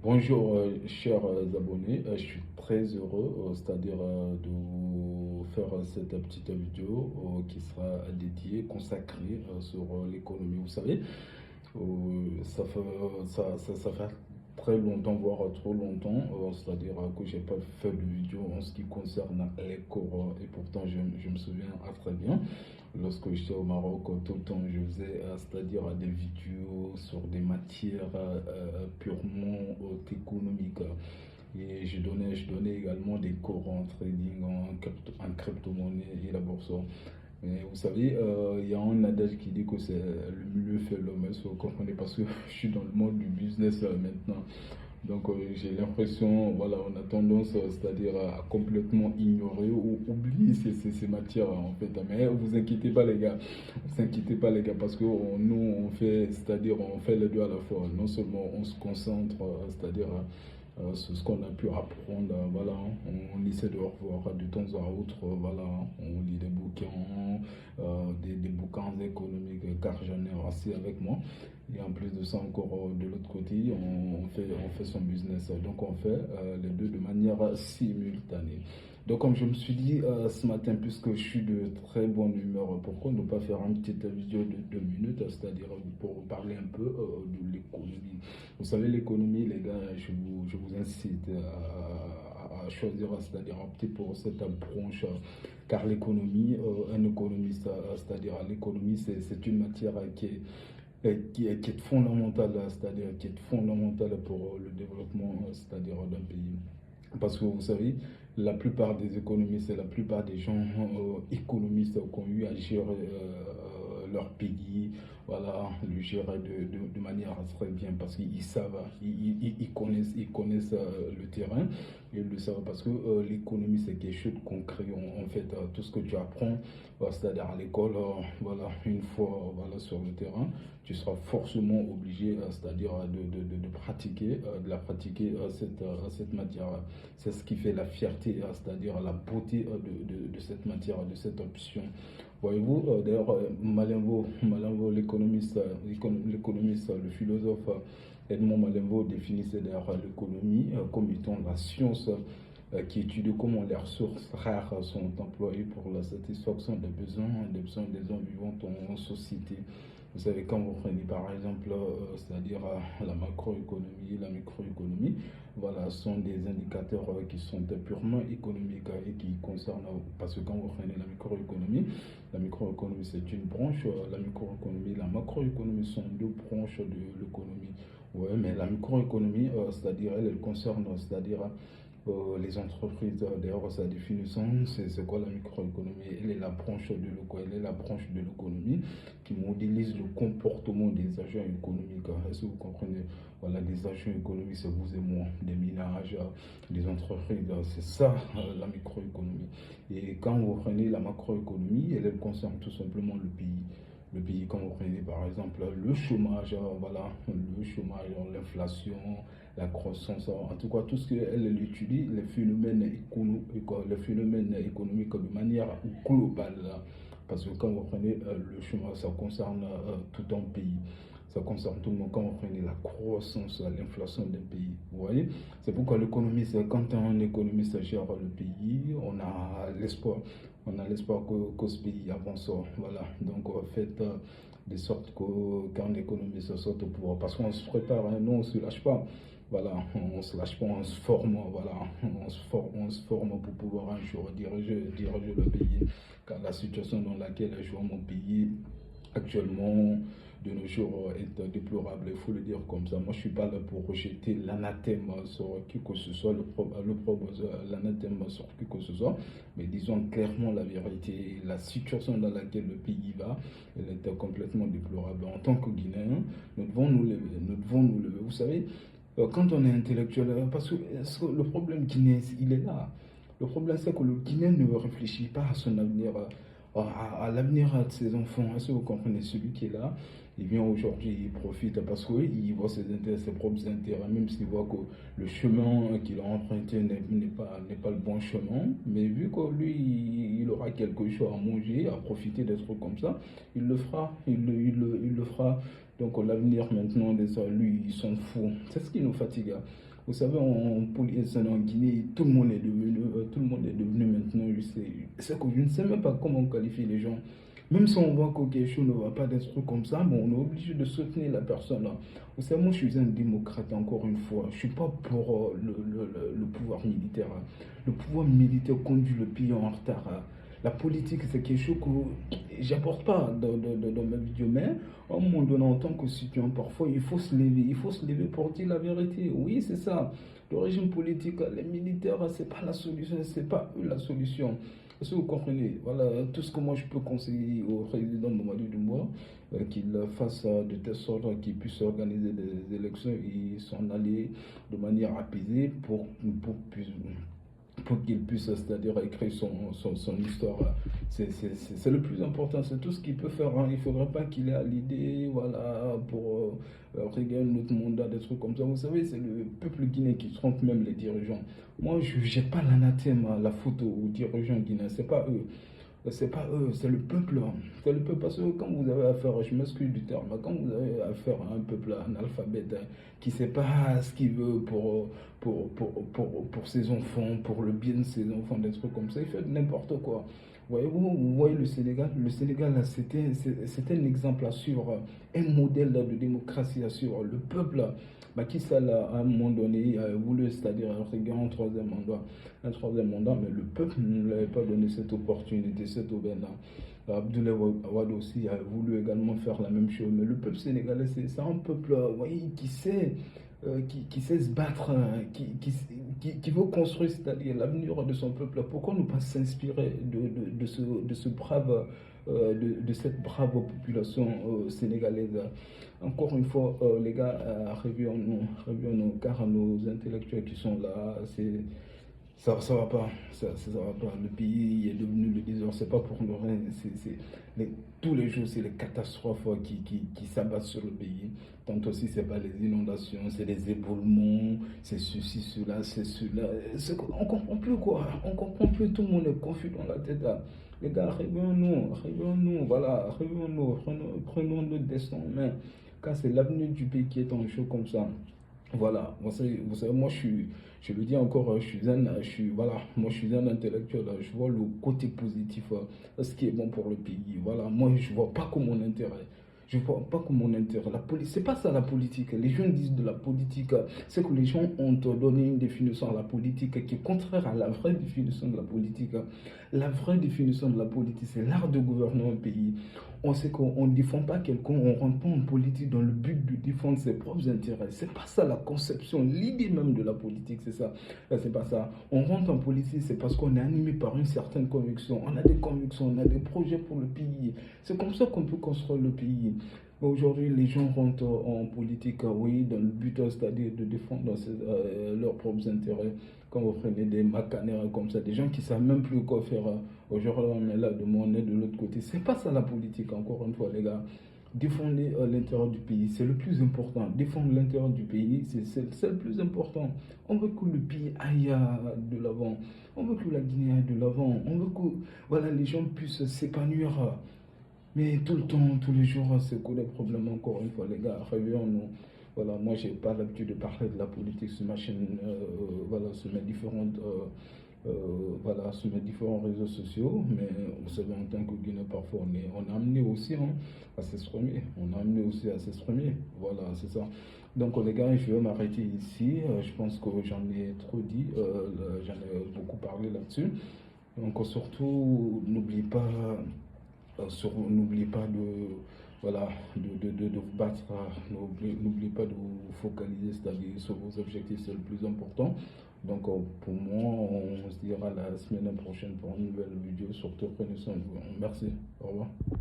Bonjour, chers abonnés. Je suis très heureux, c'est-à-dire de vous faire cette petite vidéo qui sera dédiée, consacrée sur l'économie. Vous savez, ça fait très longtemps, voire trop longtemps, c'est-à-dire que j'ai pas fait de vidéo en ce qui concerne les cours. Et pourtant, je me souviens très bien. Lorsque j'étais au Maroc, tout le temps, je faisais, c'est-à-dire des vidéos sur des matières purement économiques. Et je donnais également des cours en trading, en crypto-monnaie et la bourse. Mais vous savez, il y a un adage qui dit que c'est le milieu fait l'homme, si vous comprenez, parce que je suis dans le monde du business maintenant. Donc j'ai l'impression, voilà, on a tendance, c'est-à-dire à complètement ignorer ou oublier ces matières en fait. Mais vous inquiétez pas les gars, vous inquiétez pas les gars, parce que nous on fait, c'est-à-dire on fait les deux à la fois. Non seulement on se concentre, c'est-à-dire sur ce qu'on a pu apprendre, voilà, on essaie de revoir de temps à autre, voilà, on lit des bouquins, des bouquins économiques, car j'en ai assez avec moi. Et en plus de ça, encore de l'autre côté, on fait son business. Donc on fait les deux de manière simultanée. Donc comme je me suis dit ce matin, puisque je suis de très bonne humeur, pourquoi ne pas faire une petite vidéo de 2 minutes, c'est-à-dire pour vous parler un peu de l'économie. Vous savez, l'économie, les gars, je vous incite à choisir, c'est-à-dire opter pour cette branche, car l'économie, un économiste, c'est-à-dire l'économie, c'est une matière qui est fondamentale, c'est-à-dire qui est fondamentale pour le développement, c'est-à-dire d'un pays. Parce que vous savez, la plupart des économistes et la plupart des gens économistes qui ont eu à gérer leur pays, voilà, le gérer de manière très bien parce qu'ils savent, ils connaissent le terrain. Ils le savent parce que l'économie c'est quelque chose de concret. En fait, tout ce que tu apprends, c'est-à-dire à l'école, voilà, une fois voilà, sur le terrain, tu seras forcément obligé, c'est-à-dire de pratiquer, de la pratiquer cette matière. C'est ce qui fait la fierté, c'est-à-dire la beauté de cette matière, de cette option. Voyez-vous, d'ailleurs, Malenvo, l'économiste, le philosophe Edmond Malenvo définissait d'ailleurs l'économie comme étant la science qui étudie comment les ressources rares sont employées pour la satisfaction des besoins des hommes vivant en société. Vous savez, quand vous prenez par exemple, c'est-à-dire la macroéconomie, la microéconomie, voilà, ce sont des indicateurs qui sont purement économiques et qui concernent, parce que quand vous prenez la microéconomie c'est une branche, la microéconomie, la macroéconomie sont deux branches de l'économie. Ouais, mais la microéconomie, c'est-à-dire elle concerne, c'est-à-dire les entreprises. D'ailleurs, sa définition, c'est quoi la microéconomie? Elle est la branche de elle est la branche de l'économie qui modélise le comportement des agents économiques. Est-ce que vous comprenez? Voilà, des agents économiques, c'est vous et moi, des ménages, des entreprises, c'est ça la microéconomie. Et quand vous prenez la macroéconomie, elle concerne tout simplement le pays. Le pays, quand vous prenez par exemple le chômage, voilà, le chômage, l'inflation, la croissance, en tout cas tout ce qu'elle étudie, les phénomènes économiques de manière globale. Parce que quand vous prenez le chômage, ça concerne tout un pays. Ça concerne tout le monde. Quand vous prenez la croissance, l'inflation d'un pays, vous voyez, c'est pourquoi l'économiste, quand un économiste gère le pays, on a l'espoir. On a l'espoir que ce pays avance. Voilà. Donc, faites de sorte qu'un économiste sorte au pouvoir. Parce qu'on se prépare, hein, nous, on ne se lâche pas. Voilà, on ne se lâche pas, on se forme, voilà, on se forme pour pouvoir un jour diriger le pays. Car la situation dans laquelle je vois mon pays actuellement, de nos jours, est déplorable, il faut le dire comme ça. Moi, je ne suis pas là pour rejeter l'anathème sur qui que ce soit, l'anathème sur qui que ce soit, mais disons clairement la vérité. La situation dans laquelle le pays va, elle est complètement déplorable. En tant que Guinéens, nous devons nous lever, nous devons nous lever. Vous savez, quand on est intellectuel, parce que le problème guinéen, il est là. Le problème, c'est que le Guinéen ne réfléchit pas à son avenir, à l'avenir de ses enfants. Est-ce que vous comprenez? Celui qui est là, Il vient aujourd'hui, il profite parce qu'il voit ses propres intérêts, même s'il voit que le chemin qu'il a emprunté n'est pas le bon chemin. Mais vu que lui, il aura quelque chose à manger, à profiter des trucs comme ça, il le fera. Il le fera. Donc l'avenir maintenant, lui, il s'en fout. C'est ce qui nous fatigue, hein. Vous savez, en Guinée, tout le monde est devenu maintenant, c'est que je ne sais même pas comment qualifier les gens. Même si on voit que quelque chose ne va pas, des trucs comme ça, bon, on est obligé de soutenir la personne, hein. Vous savez, moi, je suis un démocrate, encore une fois. Je ne suis pas pour le pouvoir militaire, hein. Le pouvoir militaire conduit le pays en retard, hein. La politique, c'est quelque chose que j'apporte pas dans ma vidéo, mais à un moment donné, en tant que citoyen, parfois, il faut se lever pour dire la vérité. Oui, c'est ça. Le régime politique, les militaires, c'est pas la solution, c'est pas eux la solution. Est-ce que vous comprenez? Voilà, tout ce que moi je peux conseiller au président Mamadou Doumbouya, qu'il fasse de telle sorte qu'il puisse organiser des élections et s'en aller de manière apaisée pour qu'il puisse, c'est-à-dire écrire son histoire. C'est le plus important, c'est tout ce qu'il peut faire, hein. Il ne faudrait pas qu'il ait à l'idée, voilà, pour régler notre mandat, des trucs comme ça. Vous savez, c'est le peuple guinéen qui trompe même les dirigeants. Moi, je ne jette pas l'anathème à la faute aux dirigeants guinéens, c'est pas eux. C'est pas eux, c'est le peuple, hein. C'est le peuple. Parce que quand vous avez affaire, je m'excuse du terme, quand vous avez affaire à un peuple analphabète, hein, qui ne sait pas ce qu'il veut pour ses enfants, pour le bien de ses enfants, des trucs comme ça, il fait n'importe quoi. Vous voyez le Sénégal. Le Sénégal, là, c'était un exemple à suivre, un modèle de démocratie à suivre. Le peuple, Macky Sall, à un moment donné, a voulu, c'est-à-dire un troisième mandat, mais le peuple ne lui avait pas donné cette opportunité, cette aubaine-là. Abdoulaye Wade aussi a voulu également faire la même chose, mais le peuple sénégalais, c'est un peuple, vous voyez, qui sait se battre, hein, qui veut construire, c'est-à-dire l'avenir de son peuple. Pourquoi ne pas s'inspirer de ce brave, de cette brave population sénégalaise? Encore une fois, les gars, réveillons-nous, car nos intellectuels qui sont là, ça va pas, ça va pas. Le pays est devenu le désordre, c'est pas pour nous rien. Tous les jours, c'est les catastrophes qui s'abattent sur le pays. Tant aussi, c'est pas les inondations, c'est les éboulements, c'est ceci, cela, c'est cela. On comprend plus quoi, on comprend plus, tout le monde est confus dans la tête, là. Les gars, réveillons-nous, voilà, réveillons-nous, prenons notre destin en main, car c'est l'avenir du pays qui est en jeu comme ça. Voilà, vous savez, moi je le dis encore, moi je suis un intellectuel, je vois le côté positif, ce qui est bon pour le pays. Voilà, moi je vois pas comme mon intérêt. Je vois pas comme mon intérêt. La politique, c'est pas ça la politique. Les gens disent de la politique, c'est que les gens ont donné une définition à la politique qui est contraire à la vraie définition de la politique. La vraie définition de la politique, c'est l'art de gouverner un pays. On sait qu'on ne défend pas quelqu'un, on ne rentre pas en politique dans le but de défendre ses propres intérêts. C'est pas ça la conception, l'idée même de la politique, c'est ça. C'est pas ça. On rentre en politique, c'est parce qu'on est animé par une certaine conviction. On a des convictions, on a des projets pour le pays. C'est comme ça qu'on peut construire le pays. Aujourd'hui, les gens rentrent en politique, oui, dans le but, c'est-à-dire de défendre leurs propres intérêts. Quand vous prenez des macanères comme ça, des gens qui ne savent même plus quoi faire, aujourd'hui, on est là de mon nez de l'autre côté. C'est pas ça la politique, encore une fois, les gars. Défendre l'intérêt du pays, c'est le plus important. Défendre l'intérêt du pays, c'est le plus important. On veut que le pays aille de l'avant. On veut que la Guinée aille de l'avant. On veut que voilà, les gens puissent s'épanouir. Mais tout le temps, tous les jours, c'est que des problèmes, encore une fois, les gars, réveillons-nous. Voilà, moi, j'ai pas l'habitude de parler de la politique sur ma chaîne, voilà, sur sur mes différents réseaux sociaux, mais vous savez, en tant que Guinéen, parfois, on est amené aussi, hein, à s'exprimer. On est amené aussi à s'exprimer. Voilà, c'est ça. Donc, les gars, je vais m'arrêter ici. Je pense que j'en ai trop dit, j'en ai beaucoup parlé là-dessus. Donc, surtout, n'oubliez pas de, voilà, de vous battre, n'oubliez pas de vous focaliser, c'est-à-dire sur vos objectifs, c'est le plus important. Donc pour moi, on se dira la semaine prochaine pour une nouvelle vidéo. Surtout prenez soin de vous. Merci, au revoir.